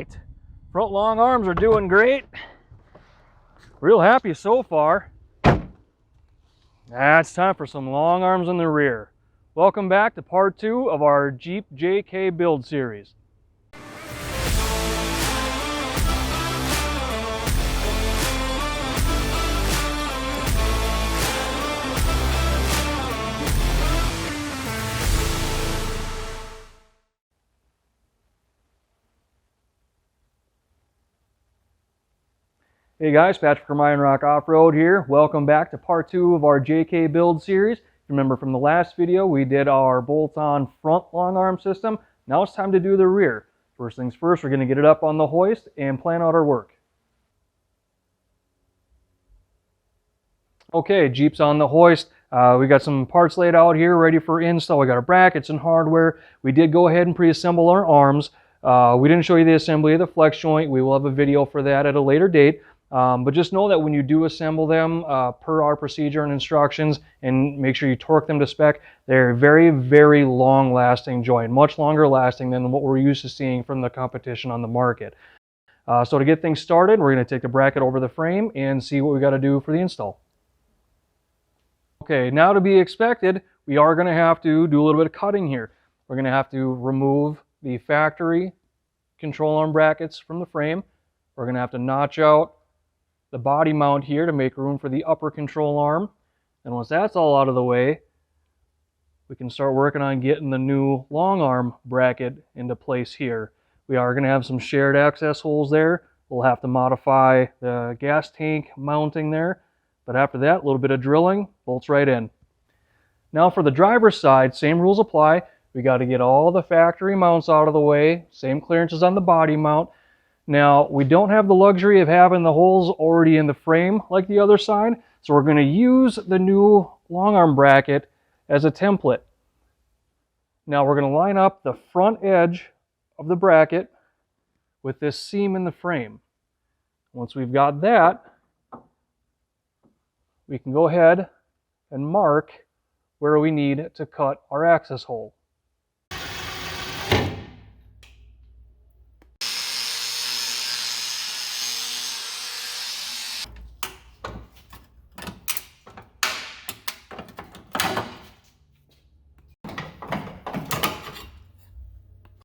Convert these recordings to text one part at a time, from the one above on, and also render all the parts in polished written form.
right, front long arms are doing great. Real happy so far. Now it's time for some long arms in the rear. Welcome back to part 2 of our Jeep JK build series. Hey guys, Patrick from Iron Rock Off-Road here. Welcome back to part 2 of our JK build series. Remember from the last video we did our bolt-on front long arm system. Now it's time to do the rear. First things first, we're going to get it up on the hoist and plan out our work. Okay, Jeep's on the hoist. We got some parts laid out here ready for install. We got our brackets and hardware. We did go ahead and pre-assemble our arms. We didn't show you the assembly of the flex joint. We will have a video for that at a later date. But just know that when you do assemble them per our procedure and instructions, and make sure you torque them to spec, they're very, very long lasting joint, much longer lasting than what we're used to seeing from the competition on the market. So to get things started, we're going to take the bracket over the frame and see what we got to do for the install. Okay, now to be expected, we are going to have to do a little bit of cutting here. We're going to have to remove the factory control arm brackets from the frame. We're going to have to notch out the body mount here to make room for the upper control arm. And once that's all out of the way, we can start working on getting the new long arm bracket into place here. We are going to have some shared access holes there. We'll have to modify the gas tank mounting there. But after that, a little bit of drilling, bolts right in. Now for the driver's side, same rules apply. We got to get all the factory mounts out of the way, same clearances on the body mount. Now, we don't have the luxury of having the holes already in the frame like the other side, so we're going to use the new long arm bracket as a template. Now, we're going to line up the front edge of the bracket with this seam in the frame. Once we've got that, we can go ahead and mark where we need to cut our access hole.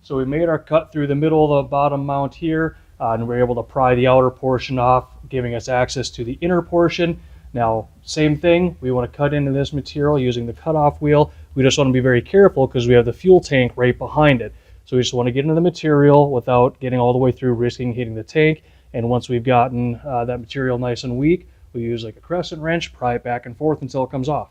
So we made our cut through the middle of the bottom mount here, and we're able to pry the outer portion off, giving us access to the inner portion. Now, same thing, we want to cut into this material using the cutoff wheel. We just want to be very careful because we have the fuel tank right behind it. So we just want to get into the material without getting all the way through, risking hitting the tank. And once we've gotten that material nice and weak, we use like a crescent wrench, pry it back and forth until it comes off.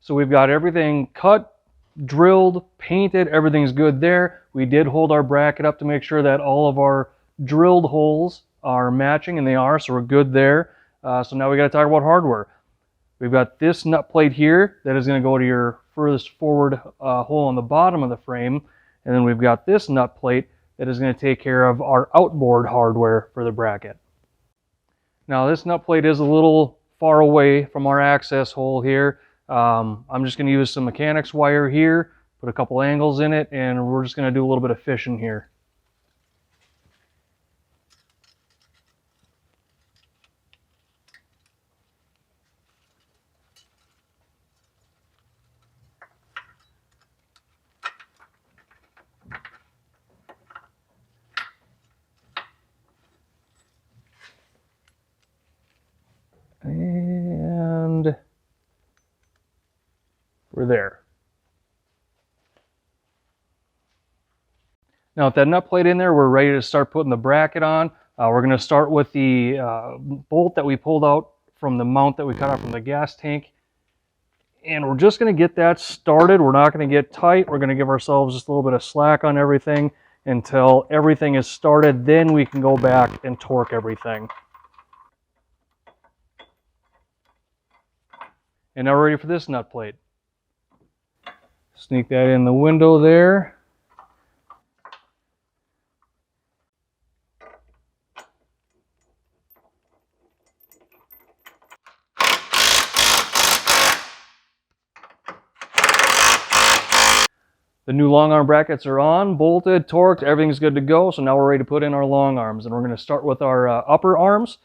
So we've got everything cut, drilled, painted, everything's good there. We did hold our bracket up to make sure that all of our drilled holes are matching, and they are, so we're good there. So now we got to talk about hardware. We've got this nut plate here that is going to go to your furthest forward hole on the bottom of the frame, and then we've got this nut plate that is going to take care of our outboard hardware for the bracket. Now this nut plate is a little far away from our access hole here. I'm just going to use some mechanics wire here, put a couple angles in it, and we're just going to do a little bit of fishing here. And we're there. Now with that nut plate in there, we're ready to start putting the bracket on. We're going to start with the bolt that we pulled out from the mount that we cut out from the gas tank. And we're just going to get that started. We're not going to get tight. We're going to give ourselves just a little bit of slack on everything, until everything is started. Then we can go back and torque everything. And now we're ready for this nut plate. Sneak that in the window there. The new long arm brackets are on, bolted, torqued, everything's good to go. So now we're ready to put in our long arms. And we're going to start with our upper arms.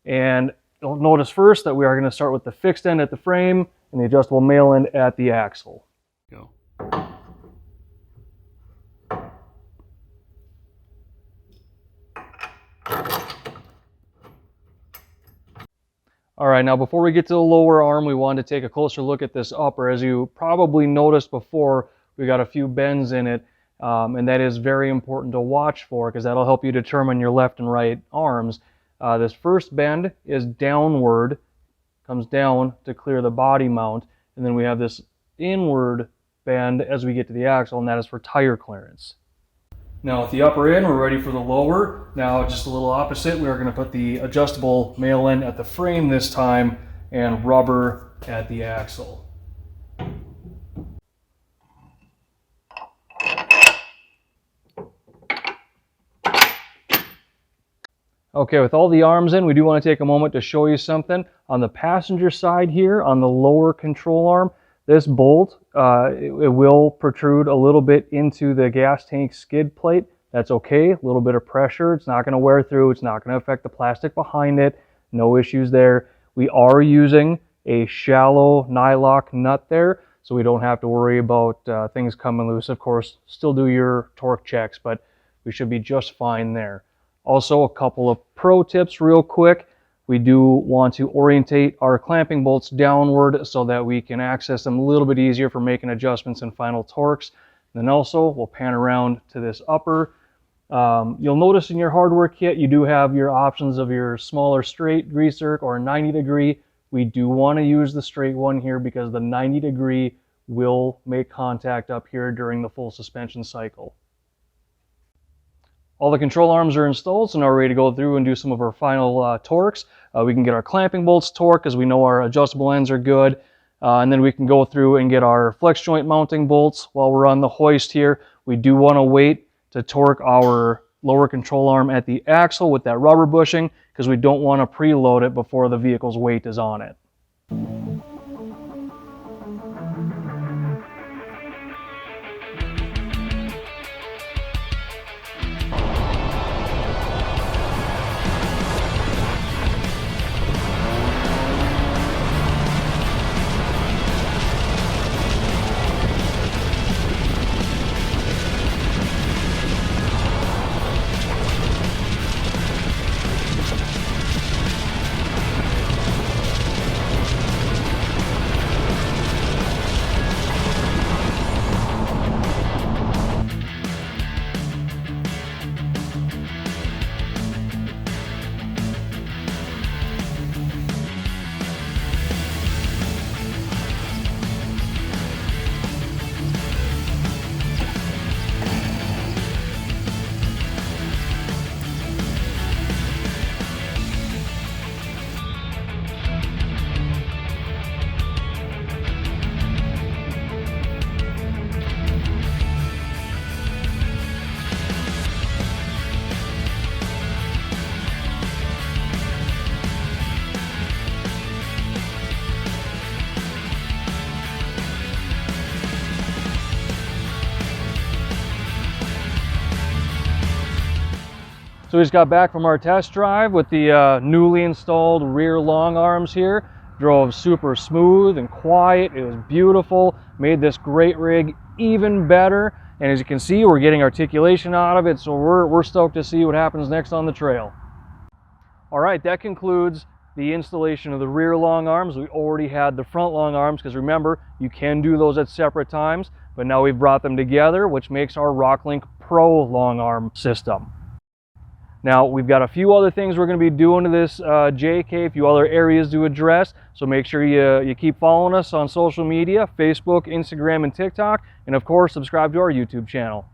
And you'll notice first that we are going to start with the fixed end at the frame and the adjustable male end at the axle. Go. All right, now before we get to the lower arm, we wanted to take a closer look at this upper. As you probably noticed before, we got a few bends in it, and that is very important to watch for because that'll help you determine your left and right arms. This first bend is downward, comes down to clear the body mount, and then we have this inward bend as we get to the axle, and that is for tire clearance. Now with the upper end, we're ready for the lower. Now just a little opposite, we are going to put the adjustable male end at the frame this time and rubber at the axle. Okay, with all the arms in, we do want to take a moment to show you something. On the passenger side here, on the lower control arm, this bolt, it will protrude a little bit into the gas tank skid plate. That's okay, a little bit of pressure. It's not going to wear through. It's not going to affect the plastic behind it. No issues there. We are using a shallow nylock nut there, so we don't have to worry about things coming loose. Of course, still do your torque checks, but we should be just fine there. Also, a couple of pro tips real quick. We do want to orientate our clamping bolts downward so that we can access them a little bit easier for making adjustments and final torques. And then also, we'll pan around to this upper. You'll notice in your hardware kit, you do have your options of your smaller straight greaser or 90 degree. We do want to use the straight one here because the 90 degree will make contact up here during the full suspension cycle. All the control arms are installed, so now we're ready to go through and do some of our final torques. We can get our clamping bolts torqued because we know our adjustable ends are good. And then we can go through and get our flex joint mounting bolts while we're on the hoist here. We do want to wait to torque our lower control arm at the axle with that rubber bushing because we don't want to preload it before the vehicle's weight is on it. So we just got back from our test drive with the newly installed rear long arms here. Drove super smooth and quiet. It was beautiful. Made this great rig even better. And as you can see, we're getting articulation out of it. So we're stoked to see what happens next on the trail. All right, that concludes the installation of the rear long arms. We already had the front long arms because remember, you can do those at separate times. But now we've brought them together, which makes our RockLink Pro long arm system. Now, we've got a few other things we're going to be doing to this JK, a few other areas to address, so make sure you keep following us on social media, Facebook, Instagram, and TikTok, and of course, subscribe to our YouTube channel.